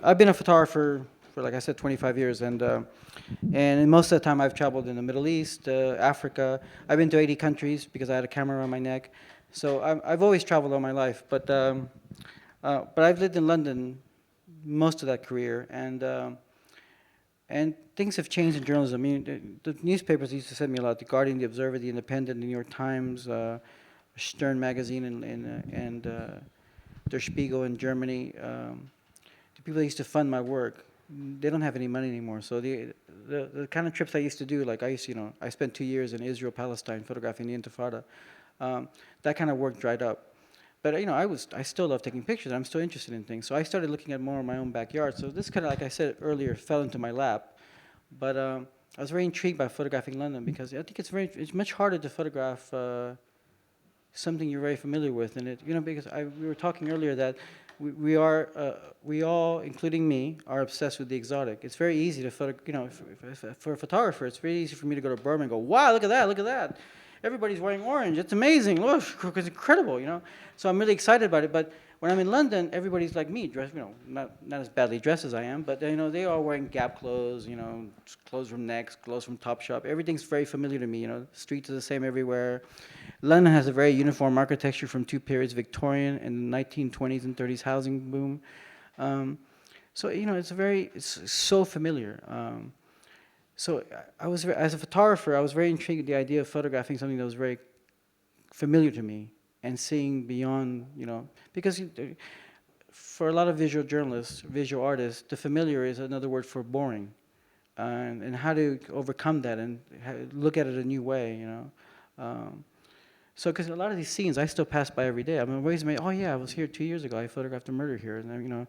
I've been a photographer for, like I said, 25 years, and most of the time I've traveled in the Middle East, Africa. I've been to 80 countries because I had a camera around my neck. So I've always traveled all my life, but I've lived in London most of that career, and things have changed in journalism. I mean, the newspapers used to send me a lot: The Guardian, The Observer, The Independent, The New York Times, Stern magazine, and Der Spiegel in Germany. The people that used to fund my work, they don't have any money anymore. So the kind of trips I used to do, like I used to, I spent 2 years in Israel, Palestine, photographing the Intifada. That kind of work dried up. But I still love taking pictures. I'm still interested in things. So I started looking at more of my own backyard. So this kind of, like I said earlier, fell into my lap. But I was very intrigued by photographing London because I think it's much harder to photograph something you're very familiar with, and because we were talking earlier that we all, including me, are obsessed with the exotic. It's very easy to for a photographer, it's very easy for me to go to Burma and go, wow, look at that. Everybody's wearing orange. It's amazing. Look, it's incredible. So I'm really excited about it. But when I'm in London, everybody's like me, dressed, not as badly dressed as I am, but they are wearing Gap clothes, clothes from Next, clothes from Topshop. Everything's very familiar to me. Streets are the same everywhere. London has a very uniform architecture from two periods: Victorian and the 1920s and 30s housing boom. So it's so familiar. So as a photographer, I was very intrigued with the idea of photographing something that was very familiar to me and seeing beyond, because for a lot of visual journalists, visual artists, the familiar is another word for boring, and how to overcome that and look at it a new way. So, because a lot of these scenes I still pass by every day. I'm always amazed. Oh yeah, I was here 2 years ago. I photographed a murder here, and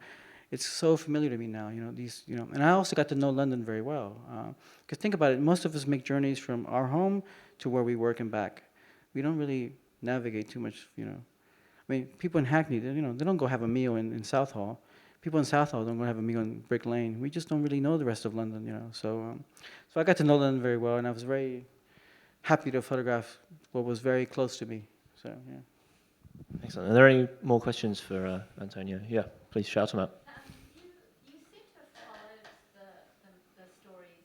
it's so familiar to me now. And I also got to know London very well. Because think about it, most of us make journeys from our home to where we work and back. We don't really navigate too much. I mean, people in Hackney, they don't go have a meal in Southall. People in Southall don't go have a meal in Brick Lane. We just don't really know the rest of London. So I got to know London very well, and I was very happy to photograph what was very close to me. So yeah. Excellent. Are there any more questions for Antonio? Yeah, please shout them out. You seem to have followed the stories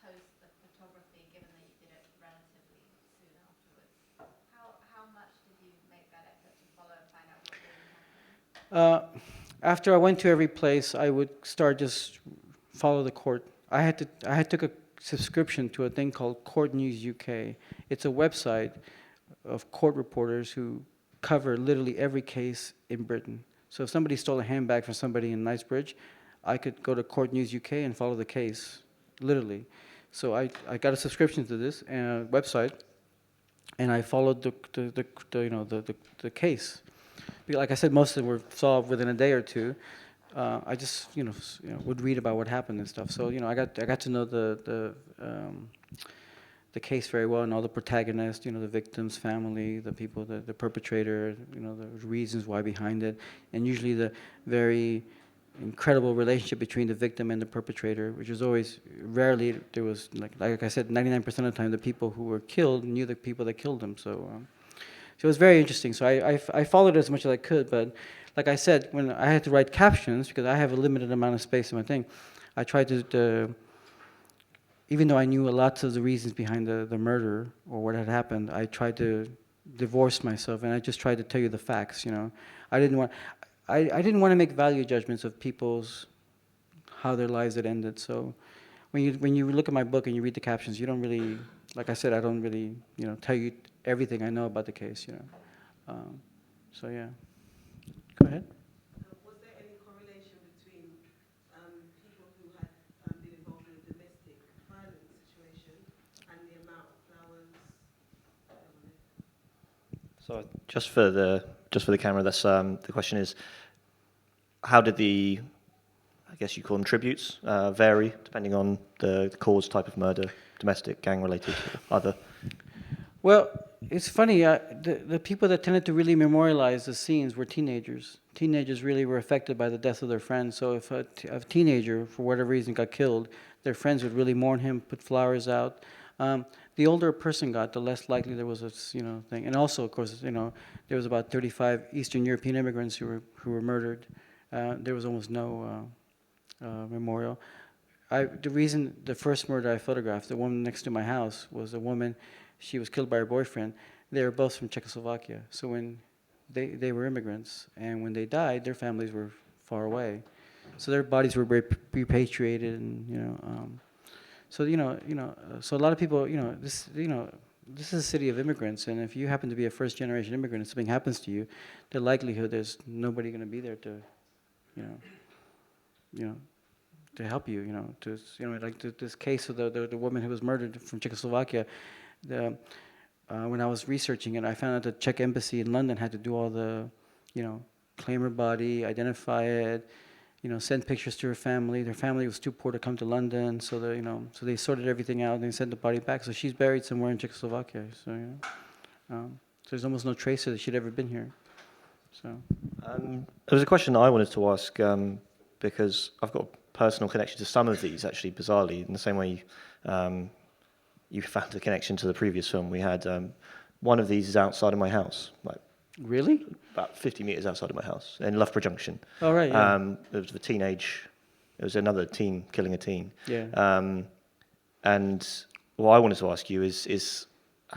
post the photography, given that you did it relatively soon afterwards. How much did you make that effort to follow and find out what really happened? After I went to every place, I would start just follow the court. I had took a subscription to a thing called Court News UK. It's a website of court reporters who cover literally every case in Britain. So if somebody stole a handbag from somebody in Knightsbridge, I could go to Court News UK and follow the case, literally. So I got a subscription to this website, and I followed the case. Like I said, most of them were solved within a day or two. I just would read about what happened and stuff. So I got to know the case very well, and all the protagonists, the victim's family, the people, the perpetrator, the reasons why behind it, and usually the very incredible relationship between the victim and the perpetrator, which is always, rarely there was, like I said, 99% of the time the people who were killed knew the people that killed them. So it was very interesting. So I followed it as much as I could, but like I said, when I had to write captions, because I have a limited amount of space in my thing, I tried to even though I knew lots of the reasons behind the murder or what had happened, I tried to divorce myself, and I just tried to tell you the facts. I didn't want to make value judgments of people's how their lives had ended. So when you look at my book and you read the captions, you don't really, like I said, I don't really tell you everything I know about the case. So yeah, go ahead. Was there any correlation between people who had been involved in a domestic violence situation and the amount of flowers on it? So just for the camera, that's the question is, how did I guess you call them tributes, vary depending on the cause, type of murder, domestic, gang-related, other? Well, it's funny. The people that tended to really memorialize the scenes were teenagers. Teenagers really were affected by the death of their friends. So if a teenager, for whatever reason, got killed, their friends would really mourn him, put flowers out. The older a person got, the less likely there was a thing. And also, of course, there was about 35 Eastern European immigrants who were murdered. There was almost no memorial. The first murder I photographed, the one next to my house, was a woman. She was killed by her boyfriend. They were both from Czechoslovakia. So when they were immigrants, and when they died, their families were far away. So their bodies were repatriated, and so so a lot of people, this is a city of immigrants, and if you happen to be a first generation immigrant and something happens to you, the likelihood there's nobody going to be there to, you know, you know, to help you, like this case of the woman who was murdered from Czechoslovakia. When I was researching it, I found out the Czech embassy in London had to do all the, claim her body, identify it, send pictures to her family. Their family was too poor to come to London, so so they sorted everything out and they sent the body back. So she's buried somewhere in Czechoslovakia. So so there's almost no trace that she'd ever been here. So there was a question I wanted to ask because I've got a personal connection to some of these, actually, bizarrely, in the same way you found a connection to the previous film we had. One of these is outside of my house, like really? about 50 meters outside of my house in Loughborough Junction. Oh, right, yeah. There was another teen killing a teen. Yeah. And what I wanted to ask you is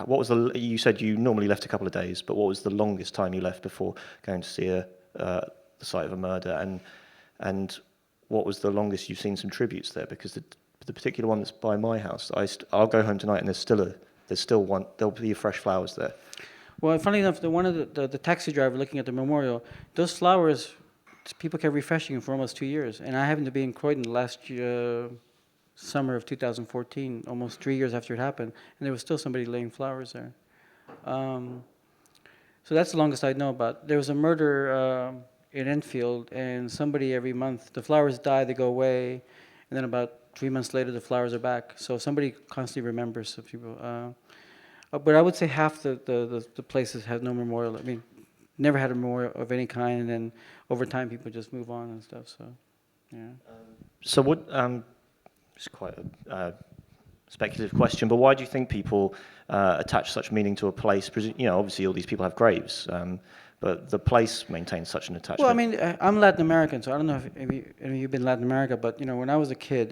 what was you said you normally left a couple of days, but what was the longest time you left before going to see the site of a murder? And what was the longest you've seen some tributes there? Because the particular one that's by my house, I'll go home tonight and there'll be fresh flowers there. Well, funny enough, the taxi driver looking at the memorial, those flowers, people kept refreshing them for almost 2 years. And I happened to be in Croydon last year, summer of 2014, almost 3 years after it happened, and there was still somebody laying flowers there. So that's the longest I know about. There was a murder in Enfield, and somebody every month, the flowers die, they go away, and then about 3 months later, the flowers are back. So somebody constantly remembers the people. But I would say half the places have no memorial. I mean, never had a memorial of any kind, and then over time people just move on and stuff. So, yeah. So what? It's quite a speculative question, but why do you think people attach such meaning to a place? Obviously all these people have graves, but the place maintains such an attachment. Well, I mean, I'm Latin American, so I don't know if you've been Latin America, but when I was a kid,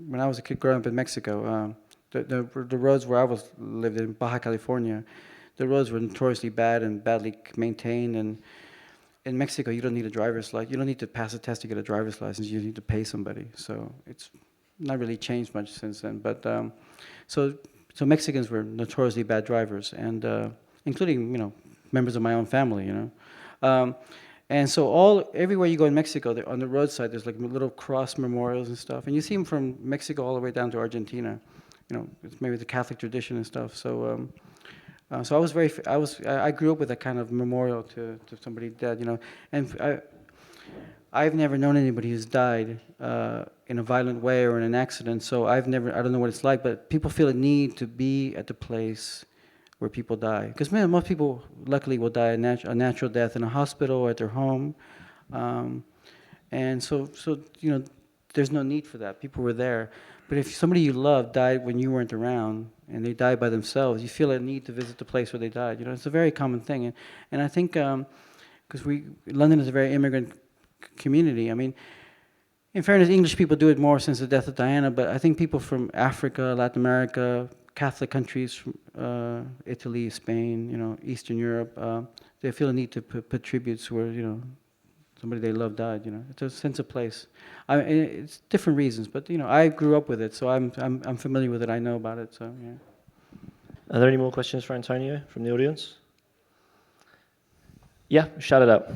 when I was a kid growing up in Mexico. The roads where I lived in Baja California, the roads were notoriously bad and badly maintained. And in Mexico, you don't need a driver's license. You don't need to pass a test to get a driver's license. You need to pay somebody. So it's not really changed much since then. But so Mexicans were notoriously bad drivers, and including members of my own family. And so everywhere you go in Mexico, on the roadside, there's like little cross memorials and stuff, and you see them from Mexico all the way down to Argentina. It's maybe the Catholic tradition and stuff. So, so I grew up with that kind of memorial to somebody dead, and I've never known anybody who's died in a violent way or in an accident. So I don't know what it's like, but people feel a need to be at the place where people die, because most people luckily will die a natural death in a hospital or at their home, and so there's no need for that. People were there. But if somebody you love died when you weren't around, and they died by themselves, you feel a need to visit the place where they died. It's a very common thing, and I think because London is a very immigrant community. I mean, in fairness, English people do it more since the death of Diana, but I think people from Africa, Latin America, Catholic countries, from Italy, Spain, Eastern Europe, they feel a need to put tributes where somebody they love died. It's a sense of place. It's different reasons, but I grew up with it, so I'm familiar with it. I know about it. So yeah. Are there any more questions for Antonio from the audience? Yeah, shout it out. You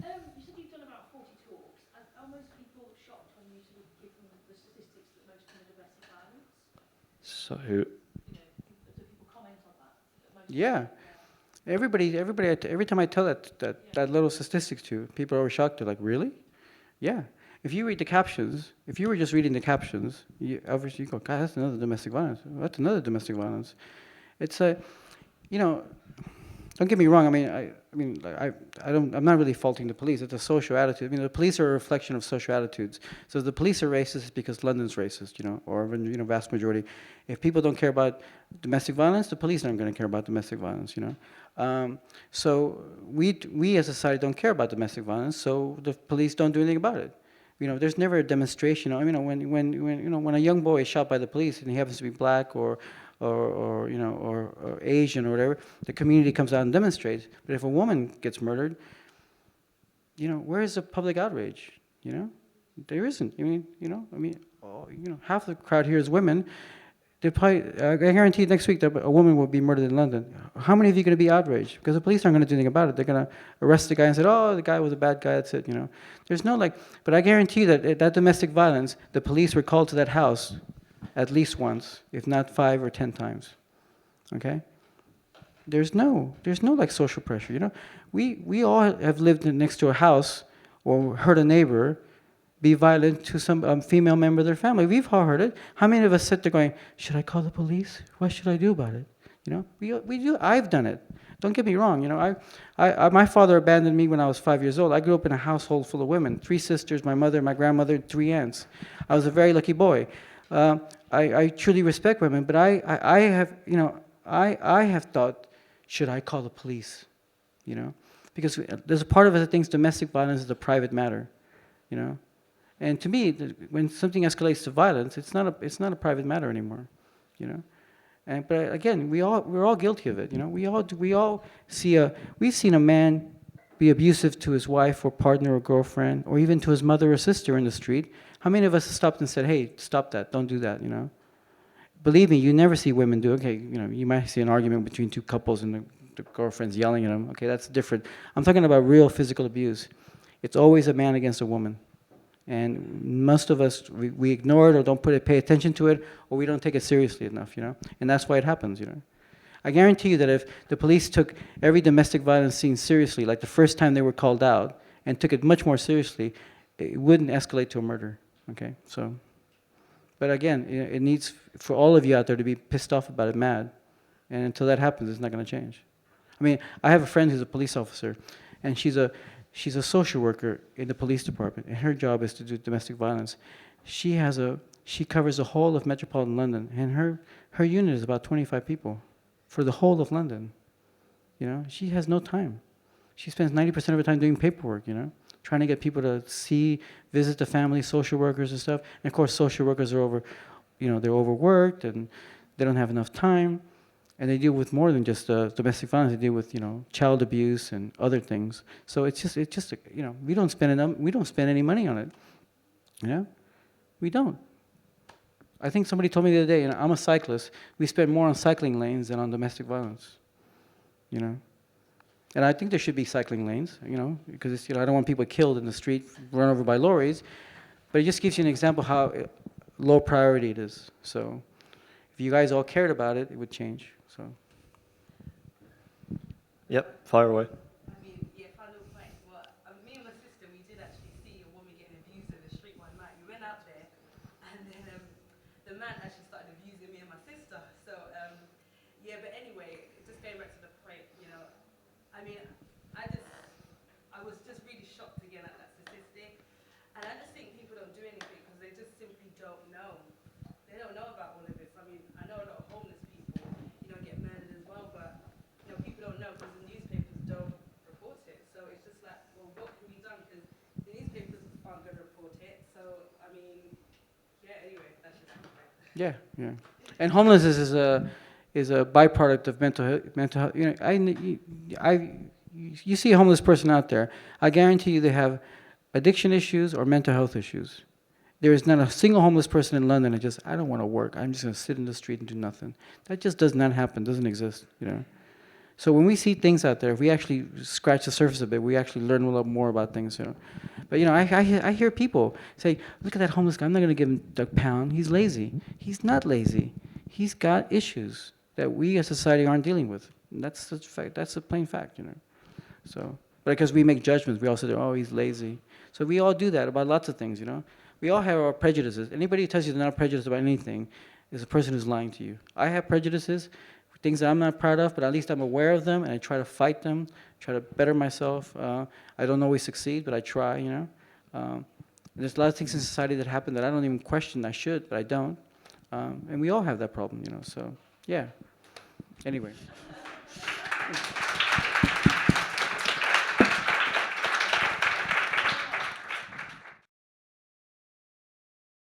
said you've done about 40 talks. Are most people shocked when you sort of give them the statistics that most kind of domestic violence? So, Do people comment on that? Yeah. Everybody. Every time I tell that little statistics to people, are always shocked. They're like, "Really?" Yeah. If you read the captions, if you were just reading the captions, obviously you go, "God, that's another domestic violence. That's another domestic violence." It's don't get me wrong. I'm not really faulting the police. It's a social attitude. The police are a reflection of social attitudes. So if the police are racist, it's because London's racist, or vast majority. If people don't care about domestic violence, the police aren't going to care about domestic violence, So we as a society don't care about domestic violence, so the police don't do anything about it. There's never a demonstration. When a young boy is shot by the police and he happens to be black or Asian or whatever, the community comes out and demonstrates. But if a woman gets murdered, where is the public outrage? There isn't. Half the crowd here is women. They probably, I guarantee next week that a woman will be murdered in London. How many of you are going to be outraged? Because the police aren't going to do anything about it. They're going to arrest the guy and say, oh, the guy was a bad guy, that's it, There's no but I guarantee you that domestic violence, the police were called to that house at least once, if not 5 or 10 times, okay? There's no social pressure, We all have lived next to a house or heard a neighbor be violent to some female member of their family. We've all heard it. How many of us sit there going, should I call the police? What should I do about it? We do. I've done it. Don't get me wrong. My father abandoned me when I was 5 years old. I grew up in a household full of women, 3 sisters, my mother, my grandmother, 3 aunts. I was a very lucky boy. I truly respect women, but I have thought, should I call the police? Because there's a part of us that thinks domestic violence is a private matter, And to me, when something escalates to violence, it's not a private matter anymore, But again, we're all guilty of it, We've seen a man be abusive to his wife or partner or girlfriend, or even to his mother or sister in the street. How many of us have stopped and said, "Hey, stop that! Don't do that," Believe me, you never see women do. Okay, you might see an argument between 2 couples and the girlfriend's yelling at them. Okay, that's different. I'm talking about real physical abuse. It's always a man against a woman. And most of us, we ignore it or don't pay attention to it, or we don't take it seriously enough, And that's why it happens, I guarantee you that if the police took every domestic violence scene seriously, like the first time they were called out, and took it much more seriously, it wouldn't escalate to a murder, okay? So, but again, it needs for all of you out there to be pissed off about it, mad. And until that happens, it's not going to change. I have a friend who's a police officer, and she's a social worker in the police department, and her job is to do domestic violence. She covers the whole of metropolitan London, and her unit is about 25 people for the whole of London. She has no time. She spends 90% of her time doing paperwork, trying to get people to visit the family, social workers and stuff. And of course, social workers are they're overworked and they don't have enough time. And they deal with more than just domestic violence. They deal with child abuse and other things. So it's just we don't spend any money on it. We don't. I think somebody told me the other day. I'm a cyclist. We spend more on cycling lanes than on domestic violence. And I think there should be cycling lanes. Because I don't want people killed in the street, run over by lorries. But it just gives you an example how low priority it is. So if you guys all cared about it, it would change. So. Yep, fire away. Final point. Well, me and my sister, we did actually see a woman getting abused in the street one night. We went out there, and then the man actually started abusing me and my sister. So, but anyway, just going back to the point, I was just really shocked again at that statistic. And I just think people don't do anything because they just simply don't know. They don't know about all of this. I know a lot of homeless people, get murdered as well, but people don't know because the newspapers don't report it. So it's just like, well, what can be done? Because the newspapers aren't going to report it. So anyway, that's just my point. Yeah. And homelessness is a byproduct of mental health. You see a homeless person out there, I guarantee you they have addiction issues or mental health issues. There is not a single homeless person in London that I don't want to work. I'm just going to sit in the street and do nothing. That just does not happen, doesn't exist, So when we see things out there, if we actually scratch the surface a bit, we actually learn a lot more about things, But, I hear people say, look at that homeless guy. I'm not going to give him a pound. He's lazy. He's not lazy. He's got issues that we as society aren't dealing with. And that's the fact. That's a plain fact, So, but because we make judgments, we all say, oh, he's lazy. So we all do that about lots of things, We all have our prejudices. Anybody who tells you they're not prejudiced about anything is a person who's lying to you. I have prejudices, things that I'm not proud of, but at least I'm aware of them, and I try to fight them, try to better myself. I don't always succeed, but I try, There's a lot of things in society that happen that I don't even question. I should, but I don't. And we all have that problem, So, yeah. Anyway.